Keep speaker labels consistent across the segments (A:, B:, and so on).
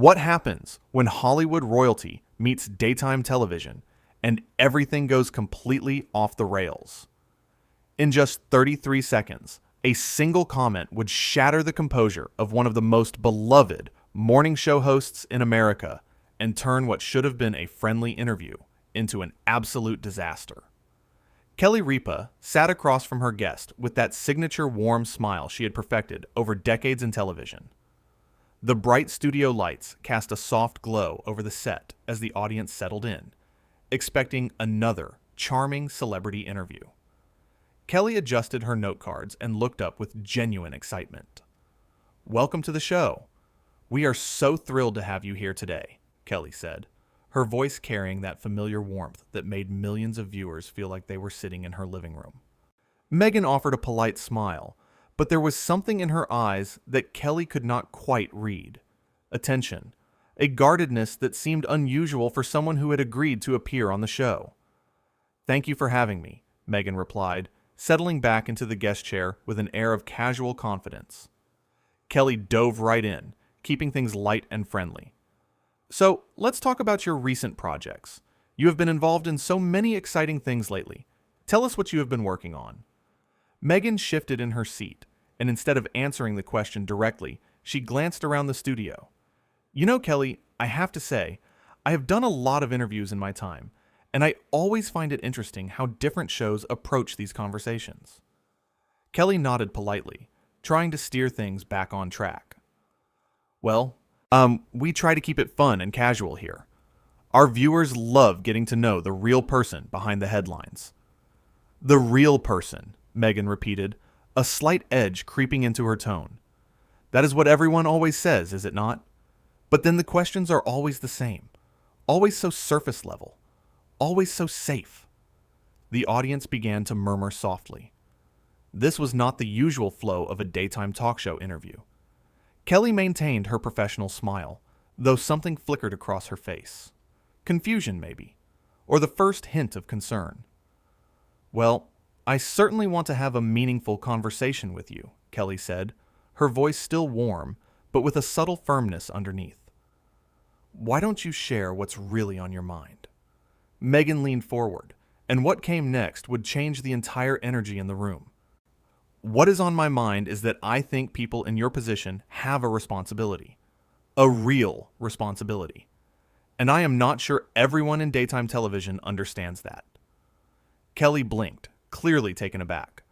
A: What happens when Hollywood royalty meets daytime television and everything goes completely off the rails? In just 33 seconds, a single comment would shatter the composure of one of the most beloved morning show hosts in America and turn what should have been a friendly interview into an absolute disaster. Kelly Ripa sat across from her guest with that signature warm smile she had perfected over decades in television. The bright studio lights cast a soft glow over the set as the audience settled in, expecting another charming celebrity interview. Kelly adjusted her note cards and looked up with genuine excitement. "Welcome to the show. We are so thrilled to have you here today," Kelly said, her voice carrying that familiar warmth that made millions of viewers feel like they were sitting in her living room. Meghan offered a polite smile, but there was something in her eyes that Kelly could not quite read. Attention, a guardedness that seemed unusual for someone who had agreed to appear on the show. "Thank you for having me," Meghan replied, settling back into the guest chair with an air of casual confidence. Kelly dove right in, keeping things light and friendly. "So, let's talk about your recent projects. You have been involved in so many exciting things lately. Tell us what you have been working on." Meghan shifted in her seat, and instead of answering the question directly, she glanced around the studio. "You know, Kelly, I have to say, I have done a lot of interviews in my time, and I always find it interesting how different shows approach these conversations." Kelly nodded politely, trying to steer things back on track. "Well, we try to keep it fun and casual here. Our viewers love getting to know the real person behind the headlines." "The real person," Meghan repeated, a slight edge creeping into her tone. "That is what everyone always says, is it not? But then the questions are always the same, always so surface level, always so safe." The audience began to murmur softly. This was not the usual flow of a daytime talk show interview. Kelly maintained her professional smile, though something flickered across her face. Confusion, maybe, or the first hint of concern. "Well, I certainly want to have a meaningful conversation with you," Kelly said, her voice still warm, but with a subtle firmness underneath. "Why don't you share what's really on your mind?" Meghan leaned forward, and what came next would change the entire energy in the room. "What is on my mind is that I think people in your position have a responsibility. A real responsibility. And I am not sure everyone in daytime television understands that." Kelly blinked, clearly taken aback.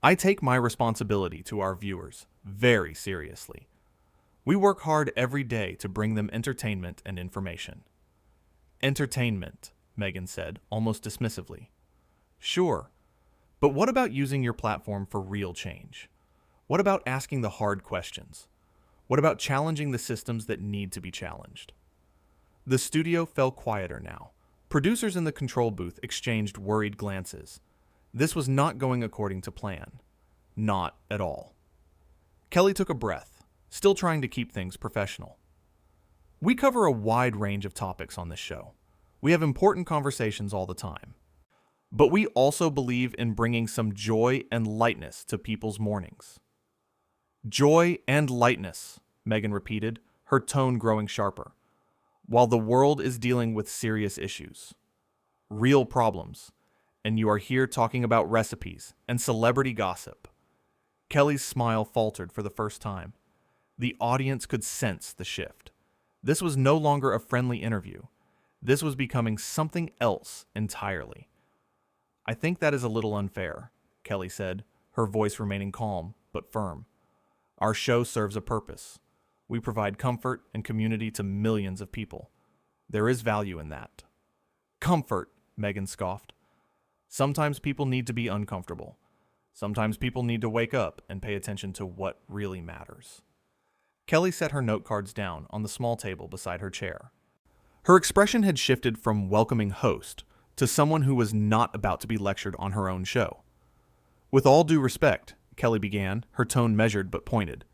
A: "I take my responsibility to our viewers very seriously. We work hard every day to bring them entertainment and information." "Entertainment," Meghan said, almost dismissively. "Sure. But what about using your platform for real change? What about asking the hard questions? What about challenging the systems that need to be challenged?" The studio fell quieter now. Producers in the control booth exchanged worried glances. This was not going according to plan. Not at all. Kelly took a breath, still trying to keep things professional. "We cover a wide range of topics on this show. We have important conversations all the time. But we also believe in bringing some joy and lightness to people's mornings." "Joy and lightness," Meghan repeated, her tone growing sharper. "While the world is dealing with serious issues. Real problems. And you are here talking about recipes and celebrity gossip." Kelly's smile faltered for the first time. The audience could sense the shift. This was no longer a friendly interview. This was becoming something else entirely. "I think that is a little unfair," Kelly said, her voice remaining calm but firm. "Our show serves a purpose. We provide comfort and community to millions of people. There is value in that." "Comfort," Meghan scoffed. "Sometimes people need to be uncomfortable. Sometimes people need to wake up and pay attention to what really matters." Kelly set her note cards down on the small table beside her chair. Her expression had shifted from welcoming host to someone who was not about to be lectured on her own show. "With all due respect," Kelly began, her tone measured but pointed,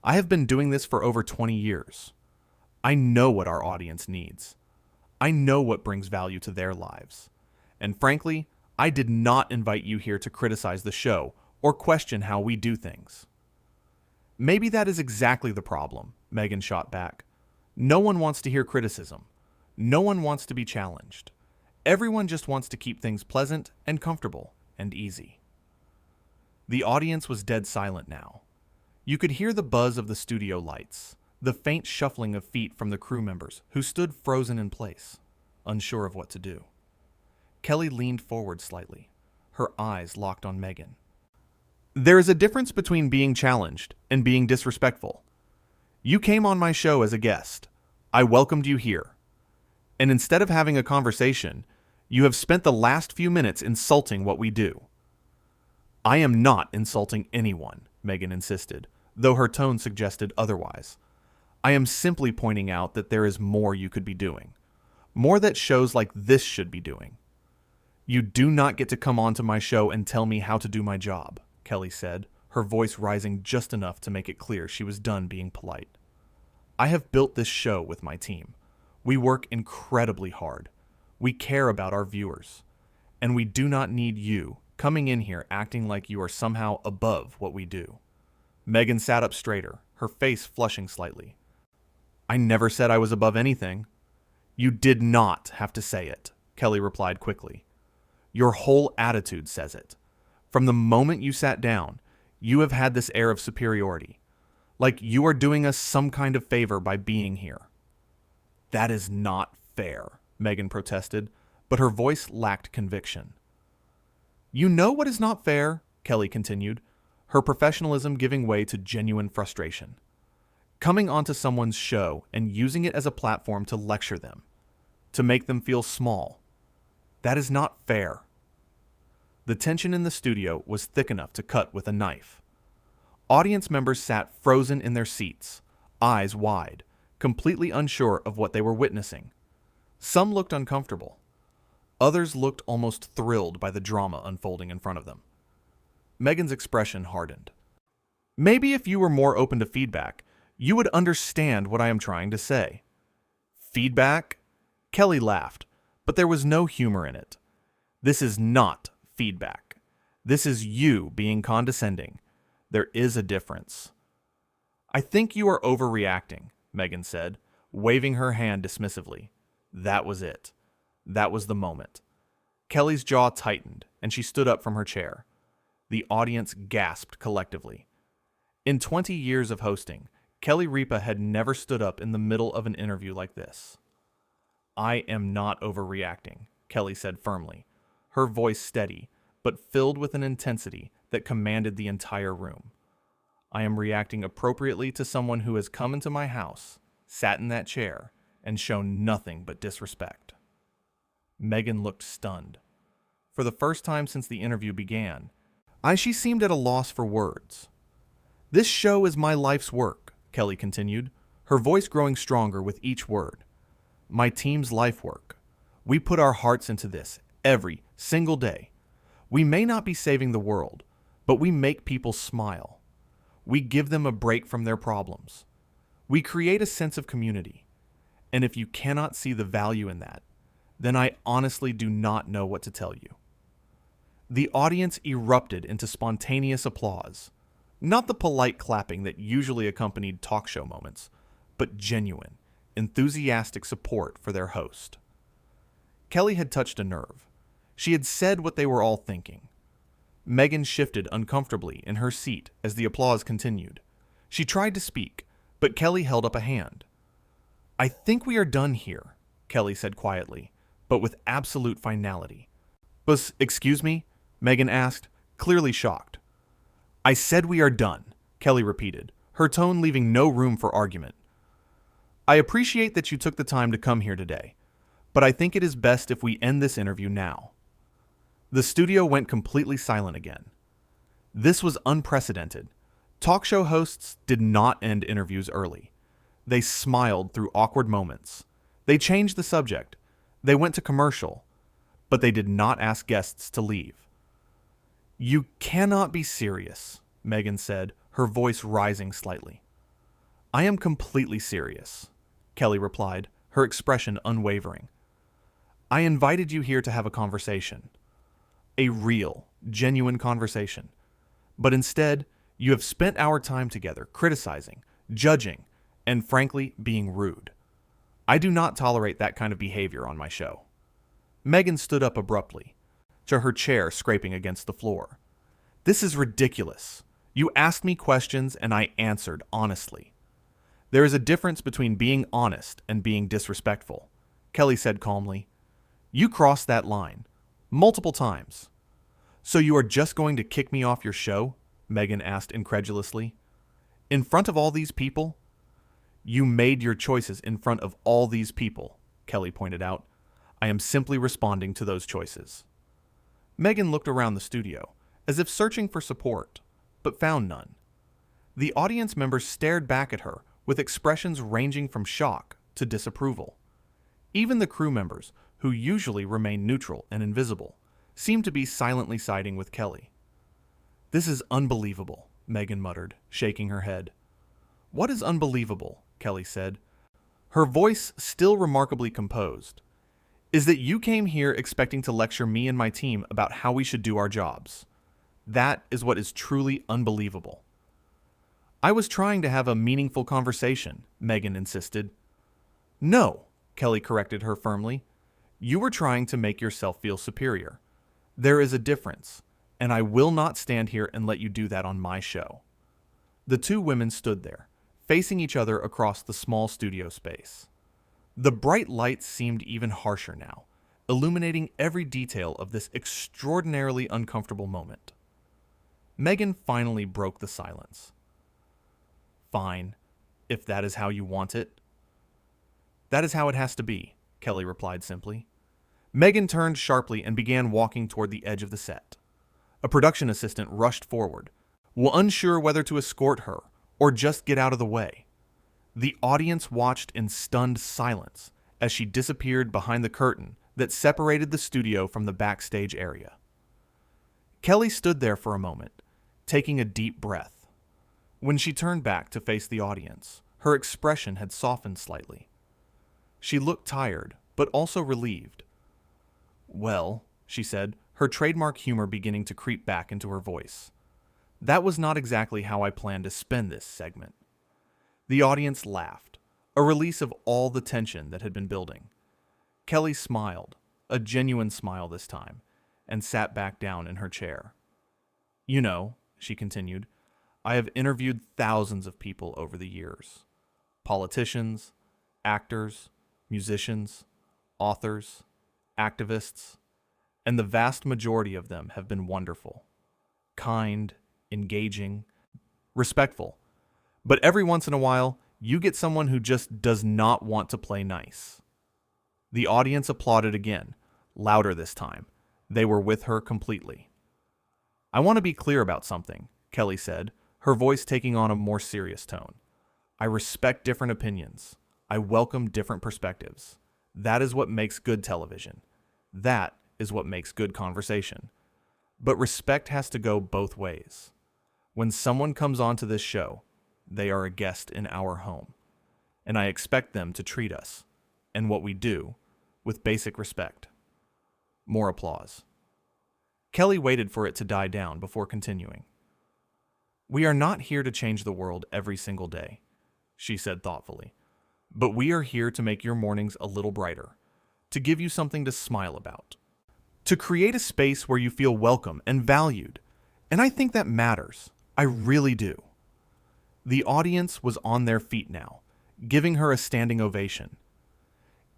A: "I have been doing this for over 20 years. I know what our audience needs. I know what brings value to their lives. And frankly, I did not invite you here to criticize the show or question how we do things." "Maybe that is exactly the problem," Meghan shot back. No one wants to hear criticism. No one wants to be challenged. Everyone just wants to keep things pleasant and comfortable and easy. The audience was dead silent now. You could hear the buzz of the studio lights, the faint shuffling of feet from the crew members who stood frozen in place, unsure of what to do. Kelly leaned forward slightly, her eyes locked on Meghan. There is a difference between being challenged and being disrespectful. You came on my show as a guest. I welcomed you here. And instead of having a conversation, you have spent the last few minutes insulting what we do. I am not insulting anyone, Meghan insisted, though her tone suggested otherwise. I am simply pointing out that there is more you could be doing. More that shows like this should be doing. You do not get to come onto my show and tell me how to do my job, Kelly said, her voice rising just enough to make it clear she was done being polite. I have built this show with my team. We work incredibly hard. We care about our viewers. And we do not need you coming in here acting like you are somehow above what we do. Meghan sat up straighter, her face flushing slightly. I never said I was above anything. You did not have to say it, Kelly replied quickly. Your whole attitude says it. From the moment you sat down, you have had this air of superiority, like you are doing us some kind of favor by being here. That is not fair, Meghan protested, but her voice lacked conviction. You know what is not fair, Kelly continued, her professionalism giving way to genuine frustration. Coming onto someone's show and using it as a platform to lecture them, to make them feel small. That is not fair. The tension in the studio was thick enough to cut with a knife. Audience members sat frozen in their seats, eyes wide, completely unsure of what they were witnessing. Some looked uncomfortable. Others looked almost thrilled by the drama unfolding in front of them. Meghan's expression hardened. Maybe if you were more open to feedback, you would understand what I am trying to say. Feedback? Kelly laughed, but there was no humor in it. This is not feedback. This is you being condescending. There is a difference. I think you are overreacting, Meghan said, waving her hand dismissively. That was it. That was the moment. Kelly's jaw tightened, and she stood up from her chair. The audience gasped collectively. In 20 years of hosting, Kelly Ripa had never stood up in the middle of an interview like this. I am not overreacting, Kelly said firmly, her voice steady, but filled with an intensity that commanded the entire room. I am reacting appropriately to someone who has come into my house, sat in that chair, and shown nothing but disrespect. Meghan looked stunned. For the first time since the interview began, she seemed at a loss for words. This show is my life's work, Kelly continued, her voice growing stronger with each word. My team's life work. We put our hearts into this every single day. We may not be saving the world, but we make people smile. We give them a break from their problems. We create a sense of community. And if you cannot see the value in that, then I honestly do not know what to tell you. The audience erupted into spontaneous applause, not the polite clapping that usually accompanied talk show moments, but genuine, enthusiastic support for their host. Kelly had touched a nerve. She had said what they were all thinking. Meghan shifted uncomfortably in her seat as the applause continued. She tried to speak, but Kelly held up a hand. I think we are done here, Kelly said quietly, but with absolute finality. Excuse me? Meghan asked, clearly shocked. I said we are done, Kelly repeated, her tone leaving no room for argument. I appreciate that you took the time to come here today, but I think it is best if we end this interview now. The studio went completely silent again. This was unprecedented. Talk show hosts did not end interviews early. They smiled through awkward moments. They changed the subject. They went to commercial, but they did not ask guests to leave. You cannot be serious, Meghan said, her voice rising slightly. I am completely serious, Kelly replied, her expression unwavering. I invited you here to have a conversation. A real, genuine conversation. But instead, you have spent our time together criticizing, judging, and frankly, being rude. I do not tolerate that kind of behavior on my show. Meghan stood up abruptly, to her chair scraping against the floor. This is ridiculous. You asked me questions and I answered honestly. There is a difference between being honest and being disrespectful, Kelly said calmly. You crossed that line. Multiple times. So you are just going to kick me off your show? Meghan asked incredulously. In front of all these people? You made your choices in front of all these people, Kelly pointed out. I am simply responding to those choices. Meghan looked around the studio, as if searching for support, but found none. The audience members stared back at her with expressions ranging from shock to disapproval. Even the crew members, who usually remain neutral and invisible, seemed to be silently siding with Kelly. This is unbelievable, Meghan muttered, shaking her head. What is unbelievable? Kelly said, her voice still remarkably composed. Is that you came here expecting to lecture me and my team about how we should do our jobs. That is what is truly unbelievable. I was trying to have a meaningful conversation, Meghan insisted. No, Kelly corrected her firmly. You were trying to make yourself feel superior. There is a difference, and I will not stand here and let you do that on my show. The two women stood there, facing each other across the small studio space. The bright lights seemed even harsher now, illuminating every detail of this extraordinarily uncomfortable moment. Meghan finally broke the silence. Fine, if that is how you want it. That is how it has to be, Kelly replied simply. Meghan turned sharply and began walking toward the edge of the set. A production assistant rushed forward, unsure whether to escort her or just get out of the way. The audience watched in stunned silence as she disappeared behind the curtain that separated the studio from the backstage area. Kelly stood there for a moment, taking a deep breath. When she turned back to face the audience, her expression had softened slightly. She looked tired, but also relieved. Well, she said, her trademark humor beginning to creep back into her voice. That was not exactly how I planned to spend this segment. The audience laughed, a release of all the tension that had been building. Kelly smiled, a genuine smile this time, and sat back down in her chair. You know, she continued, I have interviewed thousands of people over the years. Politicians, actors, musicians, authors, activists, and the vast majority of them have been wonderful, kind, engaging, respectful. But every once in a while, you get someone who just does not want to play nice. The audience applauded again, louder this time. They were with her completely. I want to be clear about something, Kelly said, her voice taking on a more serious tone. I respect different opinions. I welcome different perspectives. That is what makes good television. That is what makes good conversation. But respect has to go both ways. When someone comes onto this show, they are a guest in our home, and I expect them to treat us, and what we do, with basic respect. More applause. Kelly waited for it to die down before continuing. We are not here to change the world every single day, she said thoughtfully, but we are here to make your mornings a little brighter, to give you something to smile about, to create a space where you feel welcome and valued, and I think that matters. I really do. The audience was on their feet now, giving her a standing ovation.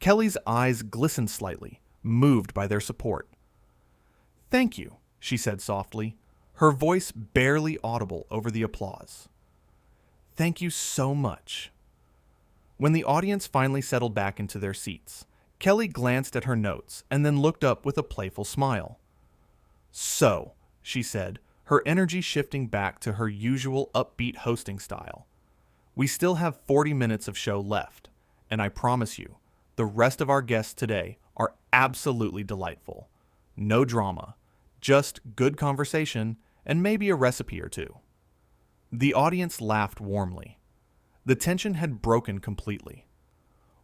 A: Kelly's eyes glistened slightly, moved by their support. Thank you, she said softly, her voice barely audible over the applause. Thank you so much. When the audience finally settled back into their seats, Kelly glanced at her notes and then looked up with a playful smile. So, she said, her energy shifting back to her usual upbeat hosting style. We still have 40 minutes of show left, and I promise you, the rest of our guests today are absolutely delightful. No drama, just good conversation and maybe a recipe or two. The audience laughed warmly. The tension had broken completely.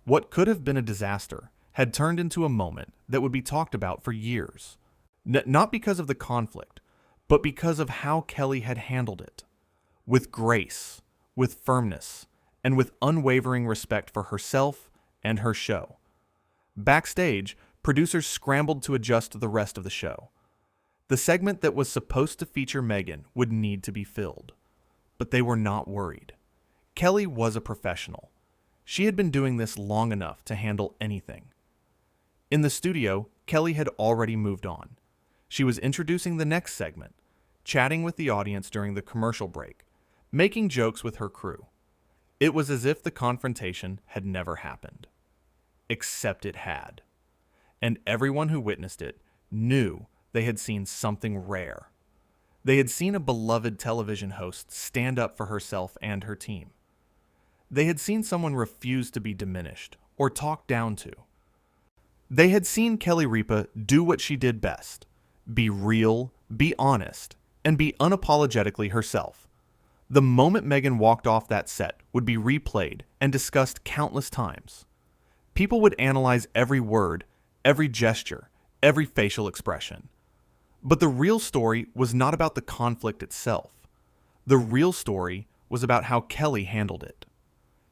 A: What could have been a disaster had turned into a moment that would be talked about for years. Not because of the conflict, but because of how Kelly had handled it. With grace, with firmness, and with unwavering respect for herself and her show. Backstage, producers scrambled to adjust the rest of the show. The segment that was supposed to feature Meghan would need to be filled. But they were not worried. Kelly was a professional. She had been doing this long enough to handle anything. In the studio, Kelly had already moved on. She was introducing the next segment, chatting with the audience during the commercial break, making jokes with her crew. It was as if the confrontation had never happened. Except it had. And everyone who witnessed it knew they had seen something rare. They had seen a beloved television host stand up for herself and her team. They had seen someone refuse to be diminished or talked down to. They had seen Kelly Ripa do what she did best: be real, be honest, and be unapologetically herself. The moment Meghan walked off that set would be replayed and discussed countless times. People would analyze every word, every gesture, every facial expression. But the real story was not about the conflict itself. The real story was about how Kelly handled it.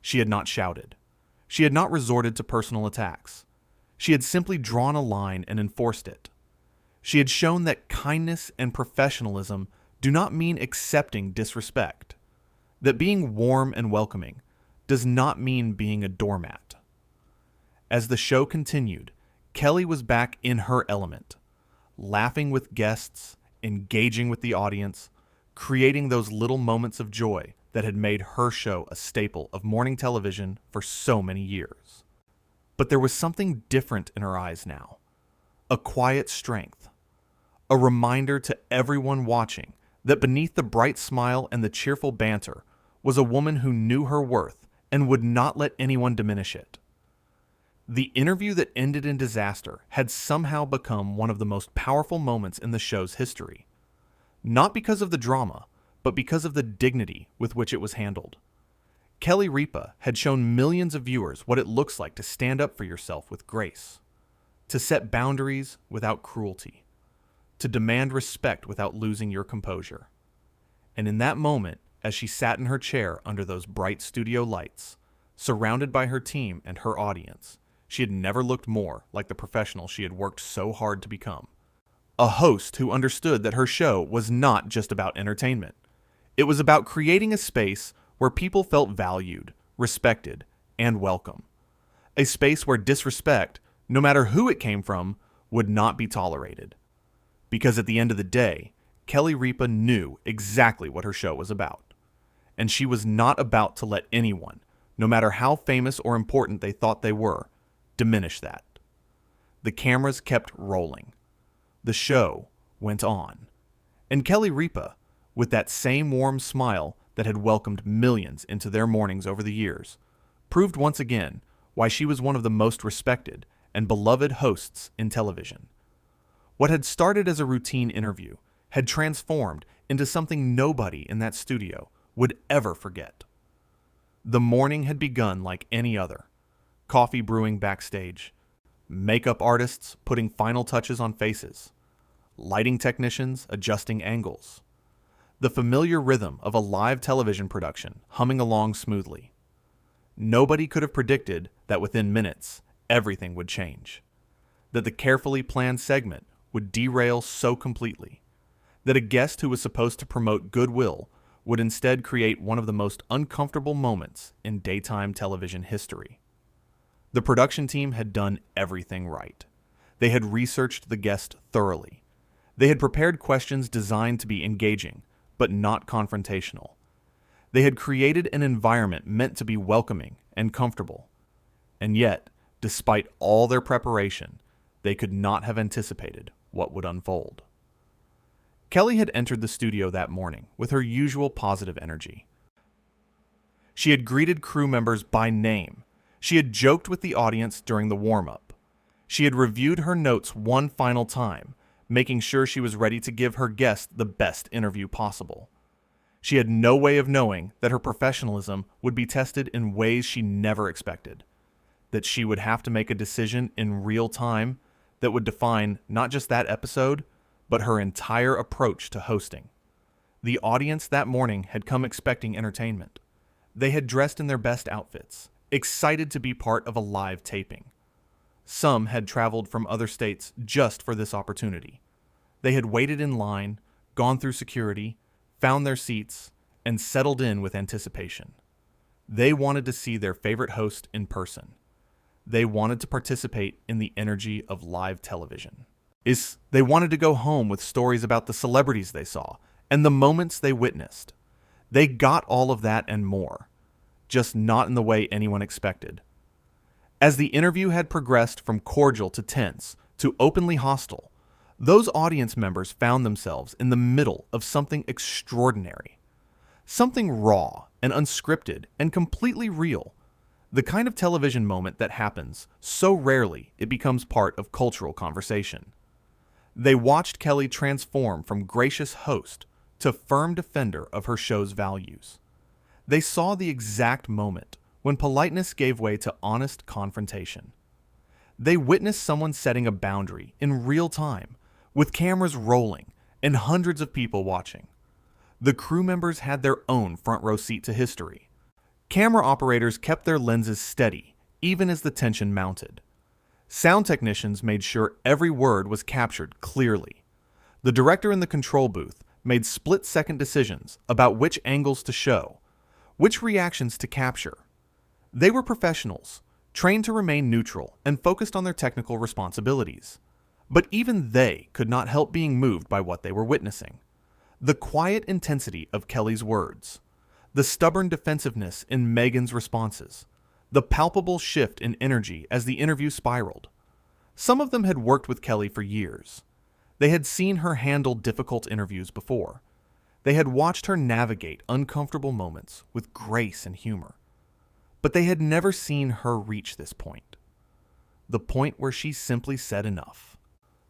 A: She had not shouted. She had not resorted to personal attacks. She had simply drawn a line and enforced it. She had shown that kindness and professionalism do not mean accepting disrespect. That being warm and welcoming does not mean being a doormat. As the show continued, Kelly was back in her element, laughing with guests, engaging with the audience, creating those little moments of joy that had made her show a staple of morning television for so many years. But there was something different in her eyes now. A quiet strength. A reminder to everyone watching that beneath the bright smile and the cheerful banter was a woman who knew her worth and would not let anyone diminish it. The interview that ended in disaster had somehow become one of the most powerful moments in the show's history. Not because of the drama, but because of the dignity with which it was handled. Kelly Ripa had shown millions of viewers what it looks like to stand up for yourself with grace, to set boundaries without cruelty, to demand respect without losing your composure. And in that moment, as she sat in her chair under those bright studio lights, surrounded by her team and her audience, she had never looked more like the professional she had worked so hard to become. A host who understood that her show was not just about entertainment. It was about creating a space where people felt valued, respected, and welcome. A space where disrespect, no matter who it came from, would not be tolerated. Because at the end of the day, Kelly Ripa knew exactly what her show was about. And she was not about to let anyone, no matter how famous or important they thought they were, diminish that. The cameras kept rolling. The show went on. And Kelly Ripa, with that same warm smile that had welcomed millions into their mornings over the years, proved once again why she was one of the most respected and beloved hosts in television. What had started as a routine interview had transformed into something nobody in that studio would ever forget. The morning had begun like any other. Coffee brewing backstage, makeup artists putting final touches on faces, lighting technicians adjusting angles, the familiar rhythm of a live television production humming along smoothly. Nobody could have predicted that within minutes, everything would change, that the carefully planned segment would derail so completely, that a guest who was supposed to promote goodwill would instead create one of the most uncomfortable moments in daytime television history. The production team had done everything right. They had researched the guest thoroughly. They had prepared questions designed to be engaging, but not confrontational. They had created an environment meant to be welcoming and comfortable. And yet, despite all their preparation, they could not have anticipated what would unfold. Kelly had entered the studio that morning with her usual positive energy. She had greeted crew members by name. She had joked with the audience during the warm-up. She had reviewed her notes one final time, making sure she was ready to give her guest the best interview possible. She had no way of knowing that her professionalism would be tested in ways she never expected, that she would have to make a decision in real time that would define not just that episode, but her entire approach to hosting. The audience that morning had come expecting entertainment. They had dressed in their best outfits, excited to be part of a live taping. Some had traveled from other states just for this opportunity. They had waited in line, gone through security, found their seats, and settled in with anticipation. They wanted to see their favorite host in person. They wanted to participate in the energy of live television. They wanted to go home with stories about the celebrities they saw and the moments they witnessed. They got all of that and more, just not in the way anyone expected. As the interview had progressed from cordial to tense to openly hostile, those audience members found themselves in the middle of something extraordinary. Something raw and unscripted and completely real. The kind of television moment that happens so rarely it becomes part of cultural conversation. They watched Kelly transform from gracious host to firm defender of her show's values. They saw the exact moment when politeness gave way to honest confrontation. They witnessed someone setting a boundary in real time, with cameras rolling and hundreds of people watching. The crew members had their own front row seat to history. Camera operators kept their lenses steady, even as the tension mounted. Sound technicians made sure every word was captured clearly. The director in the control booth made split-second decisions about which angles to show, which reactions to capture. They were professionals, trained to remain neutral and focused on their technical responsibilities. But even they could not help being moved by what they were witnessing. The quiet intensity of Kelly's words, the stubborn defensiveness in Meghan's responses, the palpable shift in energy as the interview spiraled. Some of them had worked with Kelly for years. They had seen her handle difficult interviews before. They had watched her navigate uncomfortable moments with grace and humor. But they had never seen her reach this point. The point where she simply said enough.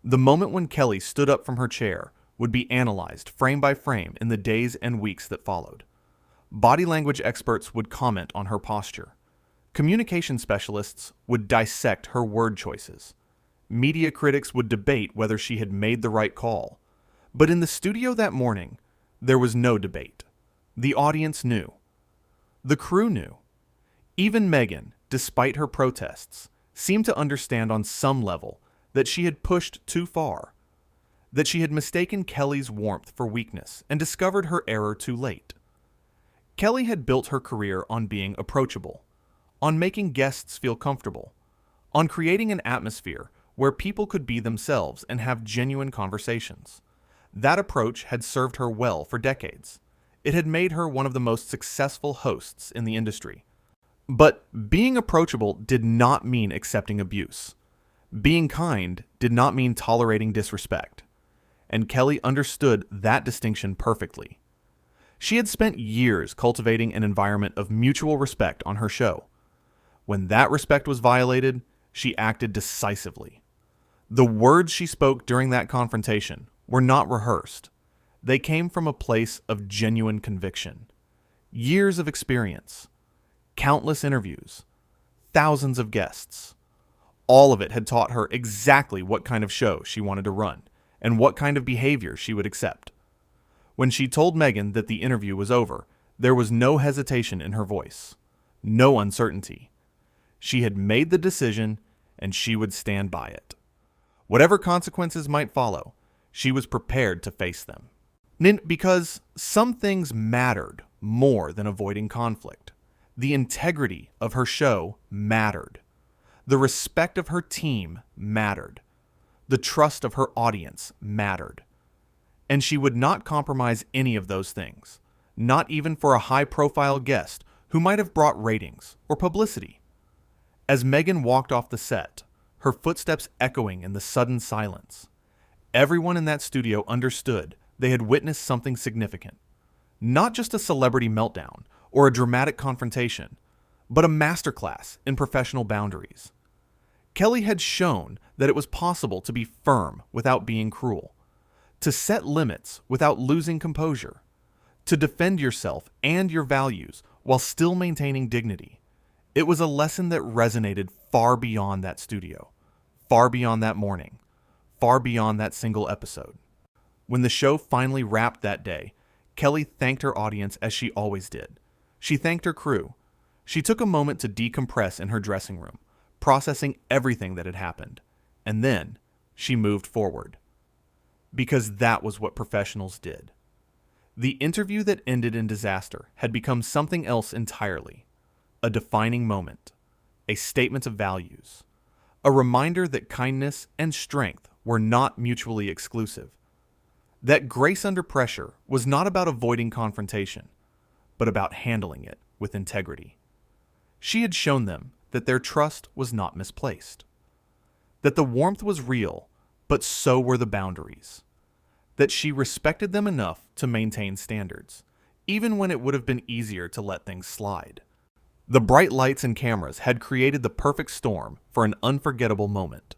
A: The moment when Kelly stood up from her chair would be analyzed frame by frame in the days and weeks that followed. Body language experts would comment on her posture. Communication specialists would dissect her word choices. Media critics would debate whether she had made the right call. But in the studio that morning, there was no debate. The audience knew. The crew knew. Even Meghan, despite her protests, seemed to understand on some level that she had pushed too far, that she had mistaken Kelly's warmth for weakness and discovered her error too late. Kelly had built her career on being approachable, on making guests feel comfortable, on creating an atmosphere where people could be themselves and have genuine conversations. That approach had served her well for decades. It had made her one of the most successful hosts in the industry. But being approachable did not mean accepting abuse. Being kind did not mean tolerating disrespect. And Kelly understood that distinction perfectly. She had spent years cultivating an environment of mutual respect on her show. When that respect was violated, she acted decisively. The words she spoke during that confrontation were not rehearsed. They came from a place of genuine conviction. Years of experience, countless interviews, thousands of guests. All of it had taught her exactly what kind of show she wanted to run and what kind of behavior she would accept. When she told Meghan that the interview was over, there was no hesitation in her voice, no uncertainty. She had made the decision, and she would stand by it. Whatever consequences might follow, she was prepared to face them. Because some things mattered more than avoiding conflict. The integrity of her show mattered. The respect of her team mattered. The trust of her audience mattered. And she would not compromise any of those things, not even for a high-profile guest who might have brought ratings or publicity. As Meghan walked off the set, her footsteps echoing in the sudden silence, everyone in that studio understood they had witnessed something significant. Not just a celebrity meltdown or a dramatic confrontation, but a masterclass in professional boundaries. Kelly had shown that it was possible to be firm without being cruel, to set limits without losing composure, to defend yourself and your values while still maintaining dignity. It was a lesson that resonated far beyond that studio, far beyond that morning, far beyond that single episode. When the show finally wrapped that day, Kelly thanked her audience as she always did. She thanked her crew. She took a moment to decompress in her dressing room, processing everything that had happened, and then she moved forward. Because that was what professionals did. The interview that ended in disaster had become something else entirely. A defining moment, a statement of values, a reminder that kindness and strength were not mutually exclusive, that grace under pressure was not about avoiding confrontation, but about handling it with integrity. She had shown them that their trust was not misplaced, that the warmth was real, but so were the boundaries, that she respected them enough to maintain standards, even when it would have been easier to let things slide. The bright lights and cameras had created the perfect storm for an unforgettable moment.